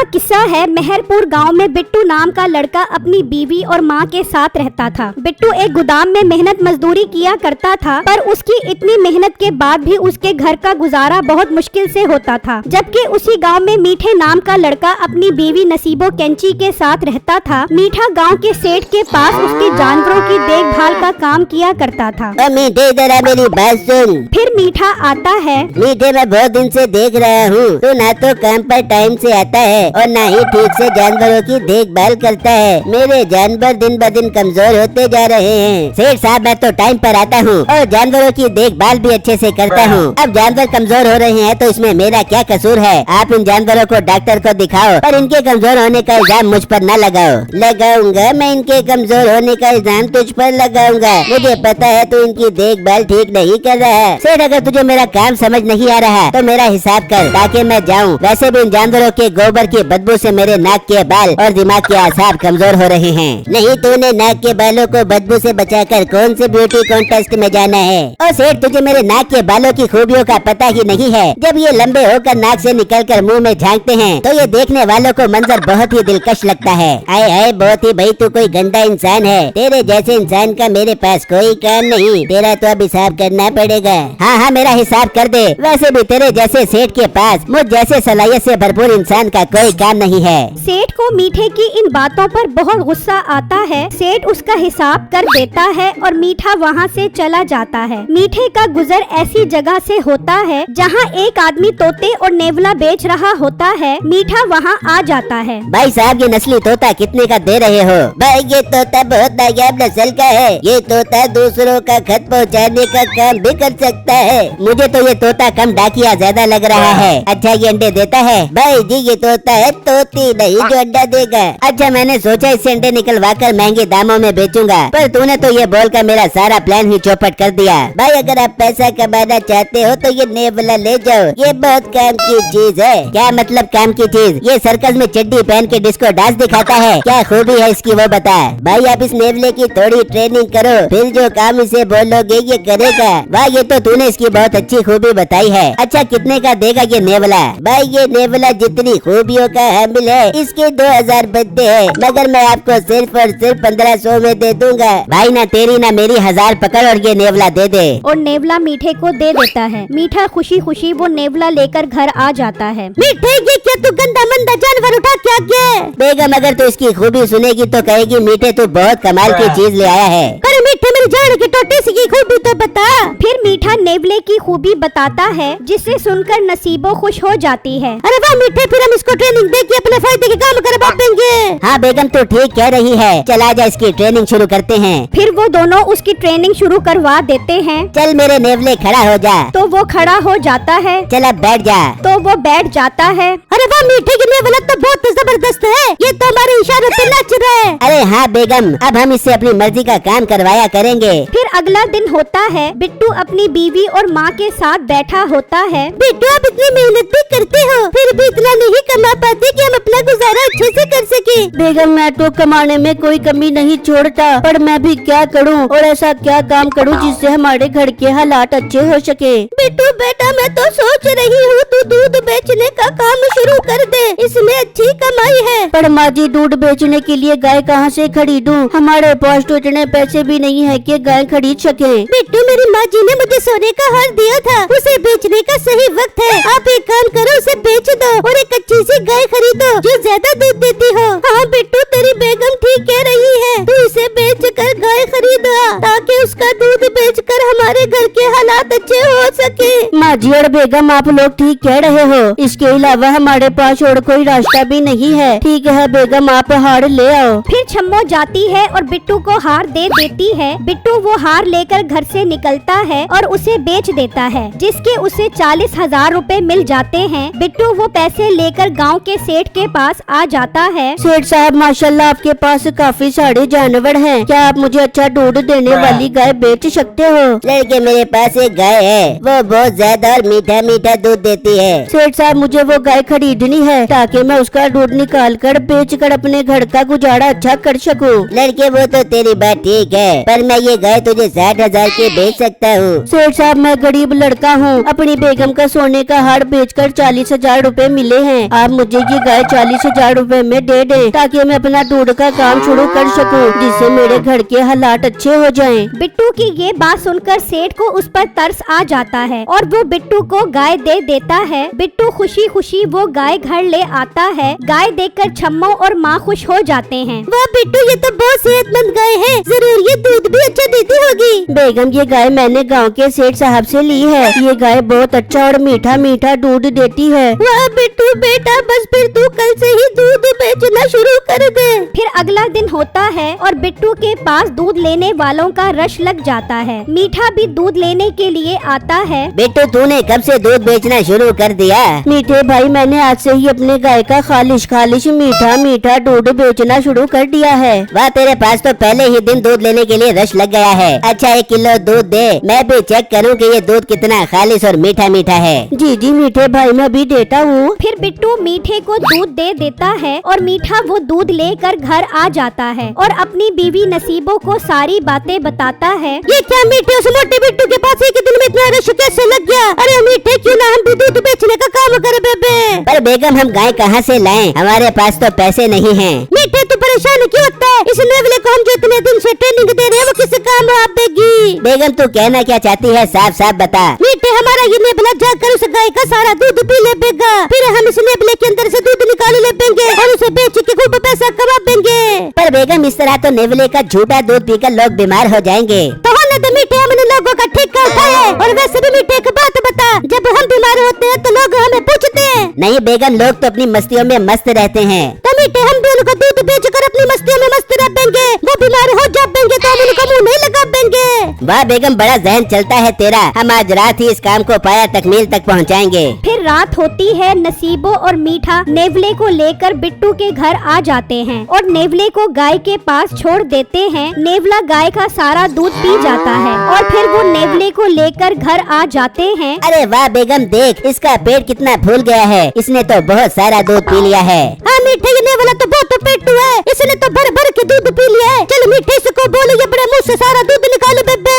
का किस्सा है। मेहरपुर गांव में बिट्टू नाम का लड़का अपनी बीवी और मां के साथ रहता था। बिट्टू एक गोदाम में मेहनत मजदूरी किया करता था, पर उसकी इतनी मेहनत के बाद भी उसके घर का गुजारा बहुत मुश्किल से होता था। जबकि उसी गांव में मीठे नाम का लड़का अपनी बीवी नसीबो कैंची के साथ रहता था। मीठा गांव के सेठ के पास उसके जानवरों की देखभाल का काम किया करता था। मीठे जरा मेरी बात सुन। फिर मीठा आता है। मीठे, मैं बहुत दिन से देख रहा हूँ तू ना तो काम पर टाइम से आता है और ना ही ठीक से जानवरों की देखभाल करता है। मेरे जानवर दिन ब दिन कमजोर होते जा रहे हैं। सेठ साहब, मैं तो टाइम पर आता हूँ और जानवरों की देखभाल भी अच्छे से करता हूँ। अब जानवर कमजोर हो रहे हैं तो इसमें मेरा क्या कसूर है? आप इन जानवरों को डॉक्टर को दिखाओ और इनके कमजोर होने का इल्जाम मुझ पर न लगाओ। लगाऊंगा मैं इनके कमजोर होने का इल्जाम तुझ पर लगाऊंगा। मुझे पता है तू इनकी देखभाल ठीक नहीं कर रहा है। सेठ, अगर तुझे मेरा काम समझ नहीं आ रहा तो मेरा हिसाब कर ताकि मैं जाऊं। वैसे भी इन जानवरों के गोबर की बदबू से मेरे नाक के बाल और दिमाग के आसार कमजोर हो रहे हैं। नहीं, तूने नाक के बालों को बदबू से बचाकर कौन से ब्यूटी कॉन्टेस्ट में जाना है? और सेठ, तुझे मेरे नाक के बालों की खूबियों का पता ही नहीं है। जब ये लंबे होकर नाक से निकलकर मुंह में झांकते हैं तो ये देखने वालों को मंजर बहुत ही दिलकश लगता है। आए हाय, बहुत ही भाई, तू कोई गंदा इंसान है। तेरे जैसे इंसान का मेरे पास कोई काम नहीं। तेरा तो अब हिसाब करना पड़ेगा। हाँ, मेरा हिसाब कर दे। वैसे भी तेरे जैसे सेठ के पास मुझ जैसे सलाहियत से भरपूर इंसान का कोई काम नहीं है। सेठ को मीठे की इन बातों पर बहुत गुस्सा आता है। सेठ उसका हिसाब कर देता है और मीठा वहाँ से चला जाता है। मीठे का गुजर ऐसी जगह से होता है जहाँ एक आदमी तोते और नेवला बेच रहा होता है। मीठा वहाँ आ जाता है। भाई साहब, ये नस्ली तोता कितने का दे रहे हो? भाई, ये तोता बहुत नायाब नस्ल का है। ये तोता दूसरों का खत पहुँचाने का काम भी कर सकता है। मुझे तो ये तोता कम डाकिया ज्यादा लग रहा है। अच्छा, ये अंडे देता है? भाई जी, ये तोता है, तोती नहीं जो अंडा देगा। अच्छा, मैंने सोचा इससे अंडे निकलवा कर महंगे दामों में बेचूंगा, पर तूने तो ये बोलकर मेरा सारा प्लान ही चौपट कर दिया। भाई, अगर आप पैसा कमाना चाहते हो तो ये नेवला ले जाओ। ये बहुत काम की चीज है। क्या मतलब काम की चीज? ये सर्कस में चड्डी पहन के डिस्को डांस दिखाता है। क्या खूबी है इसकी वो बता। भाई, आप इस नेवले की थोड़ी ट्रेनिंग करो, फिर जो काम इसे बोलोगे ये करेगा। वाह, ये तो तूने इसकी बहुत अच्छी खूबी बताई है। अच्छा, कितने का देगा ये नेवला? भाई, ये नेवला जितनी खूबियों का हामिल है इसके 2000 बदले है, मगर मैं आपको सिर्फ और सिर्फ 1500 में दे दूंगा। भाई, ना तेरी ना मेरी 1000 पकड़ और ये नेवला दे दे। और नेवला मीठे को दे देता है। मीठा खुशी खुशी वो नेवला लेकर घर आ जाता है। मीठे, ये क्या तू गंदा मंदा जानवर उठा क्या गया? बेगम, अगर तू इसकी खूबी सुनेगी तो कहेगी मीठे तू बहुत कमाल की चीज ले आया है। अरे मीठे, मेरी जान की टोटी सी की खूबी तो बता। फिर मीठा नेवले की खूबी बताता है, जिसे सुनकर नसीबो खुश हो जाती है। अरे वाह मीठे, फिर हम इसको ट्रेनिंग दे के अपने फायदे के काम करवा देंगे। हाँ बेगम, तो ठीक कह रही है। चल आजा, इसकी ट्रेनिंग शुरू करते हैं। फिर वो दोनों उसकी ट्रेनिंग शुरू करवा देते हैं। चल मेरे नेवले, खड़ा हो जा। तो वो खड़ा हो जाता है। चल अब बैठ जा। तो वो बैठ जाता है। अरे वाह मीठे, की नेवला तो बहुत जबरदस्त है। ये तो हमारे इशारों पे नाच रहा है। अरे हाँ बेगम, अब हम इससे अपनी मर्जी का काम करवाया करेंगे। फिर अगला दिन होता है। बिट्टू अपनी बीवी और माँ के साथ बैठा होता है। बिट्टू, आप इतनी मेहनत भी करते हो, फिर भी इतना नहीं कमा पाते कि हम अपना गुजारा अच्छे से कर सके। बेगम, मैं तो कमाने में कोई कमी नहीं छोड़ता, पर मैं भी क्या करूं और ऐसा क्या काम करूं जिससे हमारे घर के हालात अच्छे हो सके। बिट्टू बेटा, मैं तो सोच रही हूँ तू दूध बेचने का काम शुरू कर दे, इसमें अच्छी कमाई है। पर माँ जी, दूध बेचने के लिए गाय कहाँ से खरीदूं? हमारे पास तो इतने पैसे भी नहीं है कि गाय खरीद सके। बिट्टू, मेरी माँ जी ने मुझे सोने का हार दिया था, उसे बेचने का सही वक्त है। आप एक काम करो, उसे बेच दो और एक अच्छी सी गाय खरीदो जो ज्यादा दूध देती हो। हाँ बिट्टू, तेरी बेगम ठीक कह रही है। तू इसे बेच कर गाय खरीदो ताकि उसका दूध बेचकर हमारे घर के हालात अच्छे हो सके। माँ जी और बेगम, आप लोग ठीक कह रहे हो। इसके अलावा हमारे पास और कोई रास्ता भी नहीं है। ठीक है बेगम, आप हार ले आओ। फिर छम्मो जाती है और बिट्टू को हार दे देती है। बिट्टू वो हार लेकर घर से निकलता है और उसे बेच देता है, जिसके उसे 40,000 रुपए मिल जाते हैं। बिट्टू वो पैसे लेकर गांव के सेठ के पास आ जाता है। सेठ साहब, माशाल्लाह आपके पास काफी सारे जानवर हैं। क्या आप मुझे अच्छा दूध देने वाली गाय बेच सकते हो? लड़के मेरे पास एक गाय है, वो बहुत ज्यादा और मीठा मीठा दूध देती है। सेठ साहब मुझे वो गाय खरीदनी है ताकि मैं उसका दूध निकाल कर बेच कर अपने घर का गुजारा अच्छा कर सकूं। लड़के वो तो तेरी बात ठीक है, पर मैं ये गाय तुझे 60,000 की बेच सकता हूँ। सेठ साहब मैं गरीब लड़का हूँ, अपनी बेगम का सोने का हार बेचकर 40,000 रूपए मिले हैं। आप मुझे ये गाय 40,000 रूपए में दे दें ताकि मैं अपना दूध का काम शुरू कर सकूं, जिससे मेरे घर के हालात अच्छे हो जाएं। बिट्टू की ये बात सुनकर सेठ को उस पर तरस आ जाता है और वो बिट्टू को गाय दे देता है। बिट्टू खुशी खुशी वो गाय घर ले आता है। गाय देखकर छम्मो और माँ खुश हो जाते हैं। वाह बिट्टू ये तो बहुत सेहतमंद गाय है, जरूर ये दूध भी अच्छा देती होगी। बेगम ये गाय मैंने गांव के सेठ साहब से ली है, ये गाय बहुत अच्छा और मीठा मीठा दूध देती है। वाह बिट्टू बेटा बस फिर तू कल से ही दूध बेचना शुरू कर दे। फिर अगला दिन होता है और बिट्टू के पास दूध लेने वालों का रश लग जाता है। मीठा भी दूध लेने के लिए आता है। बिट्टू तूने कब से दूध बेचना शुरू कर दिया? मीठे भाई मैंने आज से ही अपने गाय का खालिश खालिश मीठा मीठा दूध बेचना शुरू कर दिया है। वाह तेरे पास तो पहले ही दिन दूध लेने के लिए रश लग गया है। अच्छा 1 किलो दूध दे, मैं भी चेक करूं कि ये दूध कितना खालिश और मीठा मीठा है। जी जी मीठे भाई मैं भी देता हूँ। फिर बिट्टू मीठे को दूध दे देता है और मीठा वो दूध लेकर घर आ जाता है और अपनी बीवी नसीबो को सारी बातें बताता है। ये क्या मीठे उस मोटे बिट्टू के पास एक दिन में इतना रश कैसे लग गया? अरे मीठे क्यों ना हम भी दूध बेचने का काम करें बेबे। पर बेगम हम गाय कहाँ से लाएं? हमारे पास तो पैसे नहीं हैं। मीठे तू परेशान क्यों होता है? इस नेवले को हम जो इतने दिन से ट्रेनिंग दे रहे हैं वो किस काम आएगी? बेगम तू कहना क्या चाहती है, साफ साफ बता। मीठे हमारा ये नेवला जाकर उस गाय का सारा दूध पी लेगा, फिर हम इस नेवले के अंदर से दूध निकाल लेंगे और उसे बेच के खूब पैसा कमा देंगे। पर बेगम इस तरह तो नेवले का झूठा दूध पीकर लोग बीमार हो जाएंगे। तो होने दे मीठे, हमने लोगों का ठेका उठाया है। और वैसे भी मीठे एक बात बता, जब हम बीमार होते हैं तो लोग हमें पूछते हैं। नहीं बेगम लोग तो अपनी मस्तियों में मस्त रहते हैं। तो मीठे हम भी उनको दूध बेचकर अपनी मस्तियों में मस्त रह देंगे, वो बीमार हो जाएंगे तो हम उनको मुँह नहीं लगा देंगे। वाह बेगम बड़ा जहन चलता है तेरा, हम आज रात ही इस काम को पाया तकमील तक पहुँचाएंगे। फिर रात होती है। नसीबो और मीठा नेवले को लेकर बिट्टू के घर आ जाते हैं और नेवले को गाय के पास छोड़ देते हैं। नेवला गाय का सारा दूध पी जाता है और फिर वो नेवले को लेकर घर आ जाते हैं। अरे वाह बेगम देख इसका पेट कितना फूल गया है, इसने तो बहुत सारा दूध पी लिया है। हाँ मीठे ये नेवला तो बहुत पेटू है, इसने तो भर भर के दूध पी लिया है। चल मीठे इसको बोलो ये बड़े मुँह से सारा दूध निकालो बेबे।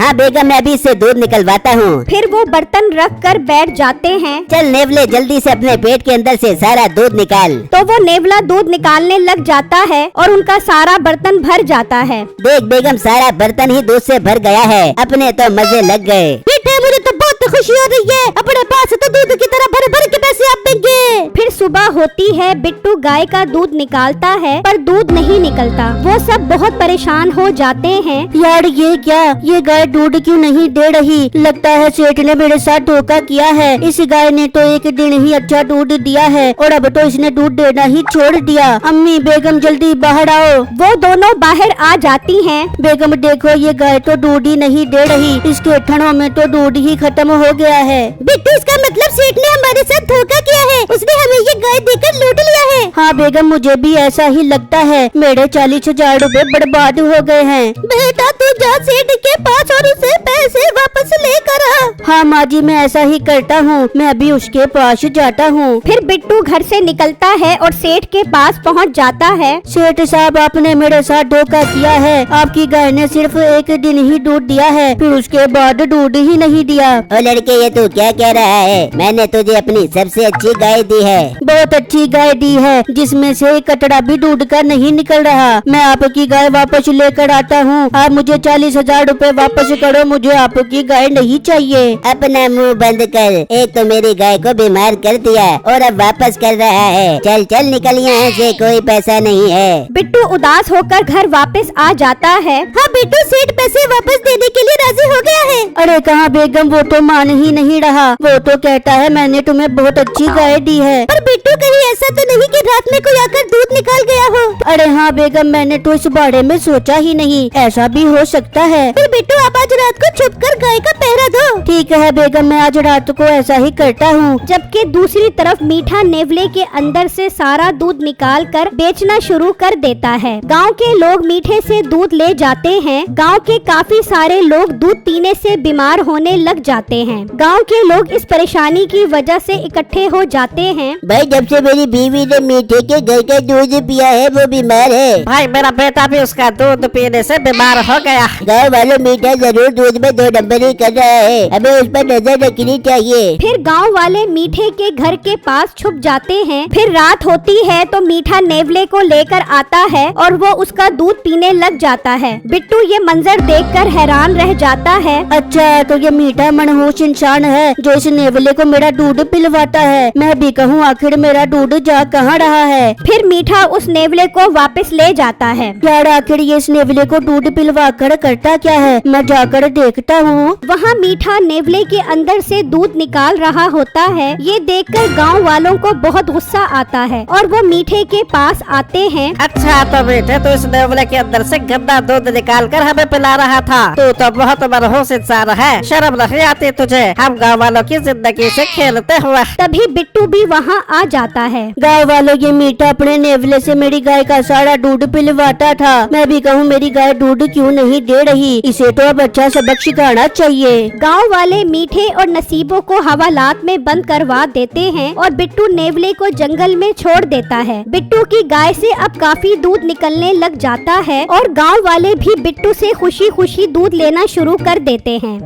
हाँ बेगम मैं अभी इससे दूध निकलवाता हूँ। फिर वो बर्तन रख कर बैठ जाते हैं। चल नेवले जल्दी से अपने पेट के अंदर से सारा दूध निकाल। तो वो नेवला दूध निकालने लग जाता है और उनका सारा बर्तन भर जाता है। देख बेगम सारा बर्तन ही दूध से भर गया है, अपने तो मजे लग गए। मीठे मुझे तो बहुत खुशी हो रही है, अपने पास तो दूध की तरह भर भर के पैसे आप देंगे। फिर सुबह होती है। बिट्टू गाय का दूध निकालता है पर दूध नहीं निकलता। वो सब बहुत परेशान हो जाते हैं। यार ये क्या, ये गाय दूध क्यों नहीं दे रही? लगता है सेठ ने मेरे साथ धोखा किया है। इस गाय ने तो एक दिन ही अच्छा दूध दिया है और अब तो इसने दूध देना ही छोड़ दिया। अम्मी बेगम जल्दी बाहर आओ। वो दोनों बाहर आ जाती हैं। बेगम देखो ये गाय तो दूध ही नहीं दे रही, इसके थनों में तो दूध ही खत्म हो गया है। बिट्टू इसका मतलब सेठ ने हमारे साथ धोखा किया है, उसने हमें ये गाय देकर लूट लिया है। हाँ बेगम मुझे भी ऐसा ही लगता है, मेरे 40,000 रूपए बर्बाद हो गए हैं। बेटा तू जा सेठ के पास और उसे पैसे वापस लेकर आ। हाँ माँ जी मैं ऐसा ही करता हूँ, मैं अभी उसके पास जाता हूँ। फिर बिट्टू घर से निकलता है और सेठ के पास पहुँच जाता है। सेठ साहब आपने मेरे साथ धोखा किया है, आपकी गाय ने सिर्फ एक दिन ही दूध दिया है, फिर उसके बाद दूध ही नहीं दिया। ओ लड़के ये तू क्या कह रहा है? मैंने तुझे अपनी सबसे अच्छी गाय दी है। बहुत अच्छी गाय दी है जिसमें से एक कटरा भी दूध का नहीं निकल रहा। मैं आपकी गाय वापस लेकर आता हूँ, आप मुझे 40,000 रूपए वापस करो, मुझे आपकी गाय नहीं चाहिए। अपना मुंह बंद कर, एक तो मेरी गाय को बीमार कर दिया और अब वापस कर रहा है। चल चल निकल यहाँ से, कोई पैसा नहीं है। बिट्टू उदास होकर घर वापस आ जाता है। हाँ बिट्टू सेठ पैसे वापस देने के लिए राजी हो गया है। अरे कहाँ बेगम वो तो मान ही नहीं रहा, वो तो कहता है मैंने तुम्हें बहुत अच्छी गाय दी है। पर बिट्टू कहीं ऐसा तो नहीं कहीं रात में कोई आकर दूध निकाल गया हो। अरे हाँ बेगम, मैंने तो इस बारे में सोचा ही नहीं, ऐसा भी हो सकता है। फिर बिट्टू आप आज रात को छुप कर गाय का पहरा दो। ठीक है बेगम, मैं आज रात को ऐसा ही करता हूँ। जबकि दूसरी तरफ मीठा नेवले के अंदर से सारा दूध निकाल कर बेचना शुरू कर देता है। गांव के लोग मीठे से दूध ले जाते हैं। गांव के काफी सारे लोग दूध पीने से बीमार होने लग जाते हैं। गांव के लोग इस परेशानी की वजह से इकट्ठे हो जाते हैं। भाई जब से मेरी बीवी ने मीठे के घर का दूध पिया है वो बीमार है। भाई मेरा बेटा भी उसका दूध पीने से बीमार हो गया। गाँव वालों मीठा जरूर दूध में 2 नंबर ही कर रहा है, हमें उस पर नजर रखनी चाहिए। फिर गांव वाले मीठे के घर के पास छुप जाते हैं। फिर रात होती है तो मीठा नेवले को लेकर आता है और वो उसका दूध पीने लग जाता है। बिट्टू ये मंजर देखकर हैरान रह जाता है। अच्छा, तो ये मीठा मनहूस इंसान है जो इस नेवले को मेरा दूध पिलवाता है। मैं भी कहूँ आखिर मेरा दूध जा कहाँ रहा है। फिर मीठा उस नेवले को वापस ले जाता है। यार आखिर ये इस नेवले को दूध पिलवा कर करता क्या है, मैं जाकर देखता हूँ। वहाँ मीठा नेवले के अंदर से दूध निकाल रहा होता है। ये देखकर गांव वालों को बहुत गुस्सा आता है और वो मीठे के पास आते हैं। अच्छा तो बेटे, तो इस नेवले के अंदर से गंदा दूध निकाल कर हमें पिला रहा था। तू तो बहुत मनहूस इंसान है, शर्म नहीं आती तुझे हम गाँव वालों की जिंदगी से खेलते हुए। तभी बिट्टू भी वहाँ आ जाता है। गाँव वालों, ये मीठा अपने नेवले से मेरी गाय का सारा दूध पिलवाता था। मैं भी कहूँ मेरी गाय दूध क्यों नहीं दे रही, इसे तो अब अच्छा सबक सिखाना चाहिए। गांव वाले मीठे और नसीबों को हवालात में बंद करवा देते हैं और बिट्टू नेवले को जंगल में छोड़ देता है। बिट्टू की गाय से अब काफी दूध निकलने लग जाता है और गांव वाले भी बिट्टू से खुशी खुशी दूध लेना शुरू कर देते हैं।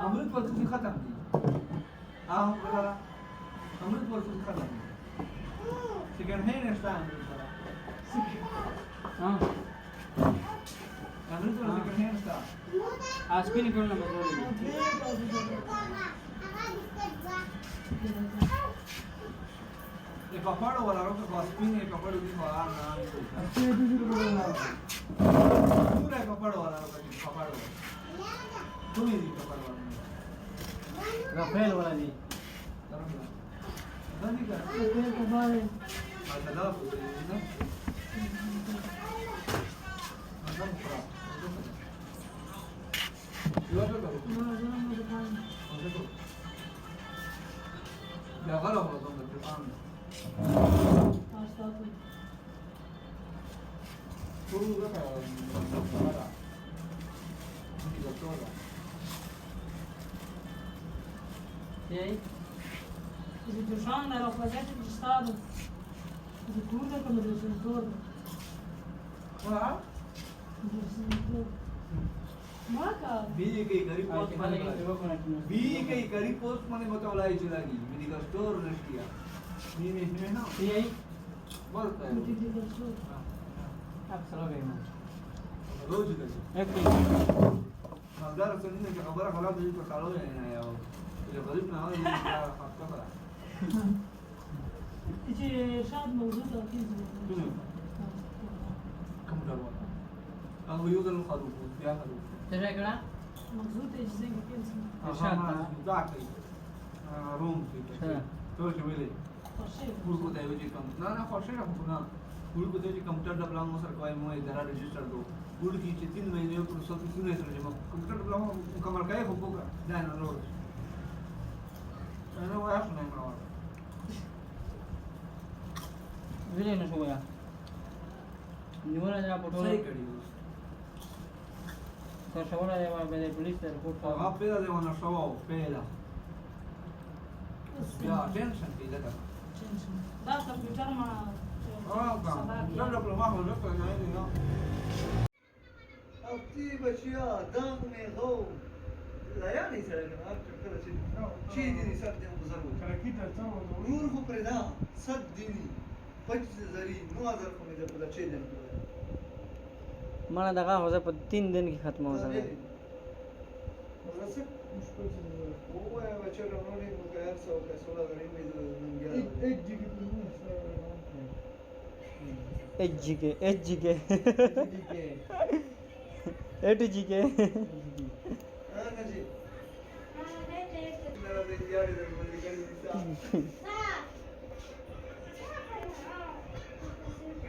अमृत वर्षी खत्म अमृत वर्षी खत्म सेकंड हैंड है अमृत वर्षी सेकंड हैंड था आज भी निकलना ये कपड़ों वाला रोक कॉस्पिंग है कपड़ों की वाला ना अच्छे पूरा कपड़ों वाला रोक कपड़ों तुम ही कपड़ों वाला राफेल वाला नहीं नहीं कर राफेल को बाय अच्छा दाव ना मतलब यो तो करो क्या करो तुम दुकान E aí? Ele do João, era o projeto de Estado de tudo, como Deus em todo. हाँ बीई कई गरीब पोस्ट मने बतावला है चलागी मेडिकल स्टोर रशिया ये में ना E aí? बोलता है आप चलो गए ना रोज का एक मजदार सुनने की खबर खराब हुई तो सालों है ना यार ये गरीब ना हो ये फाका बड़ा इसे शायद मौजूद है कि कम डरवा अब यो तो खरूफ क्या खरूफ तेरा एकड़ा मौजूद है जिसे कि शायद जाके रूम की तो जो मिले फुल को देवे जी कम ना ना फर्स्ट है ना फुल को देवे जी कंप्यूटर डबला मो सर कोई मो इधर रजिस्टर दो फुल की 3 महीने पर सब कुछ नहीं समझ में कंप्यूटर डबला मुकम्मल काय हो होगा जाना रोज अरे वो ऐप नहीं बनावा विले न सोया निवरा जरा फोटो सही करी सर सवाल है वहां मैंने पुलिस से रिपोर्ट और आप पे दे वाला सवाल पहला या टेंशन की लगा दा कंप्यूटर में हां काम जब डिप्लोमा हो जाता है ना अब ती बचिया दंग में हो लाया नहीं सड़क ना चक्कर अच्छी 6 दिन 7 दिन गुजर गए नूर को प्रेदा 7 दिन 25,000 को मेरे पता 6 दिन मैंने देखा हो जाए 3 दिन की खत्म हो जाए वो है बच्चे उन्होंने मुझे 16 गरीब में नंगिया एच जी के हां जी मेरा बेटिया इधर बंदी कर दी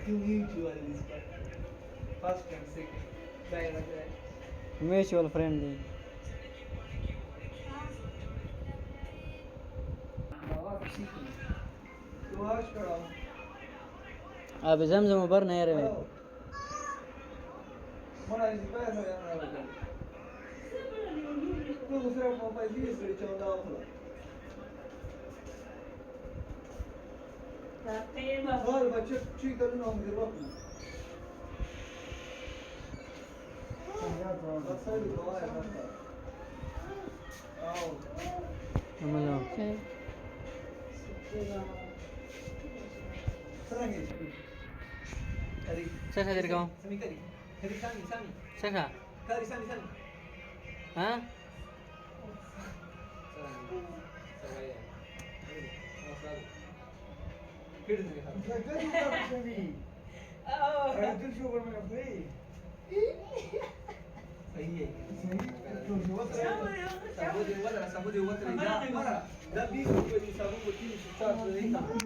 क्यों ही चुआ दी इसका first and second by by mutual friendly तो आज करा अब जमजम बर नहीं रहे मला इसे पैसा यार ना तो दूसरा पापा जी से चौंदा होला और बच्चे ठीक कर ना मुझे रोक बस साइड दवा है ना आओ हमलो सरंगे अरे Saya dari kau. sami kari kari sami Saya. kari sami Hah? saya फिर से सही है सबो देवत रही जा 20 रुपए की साबुन को 3 4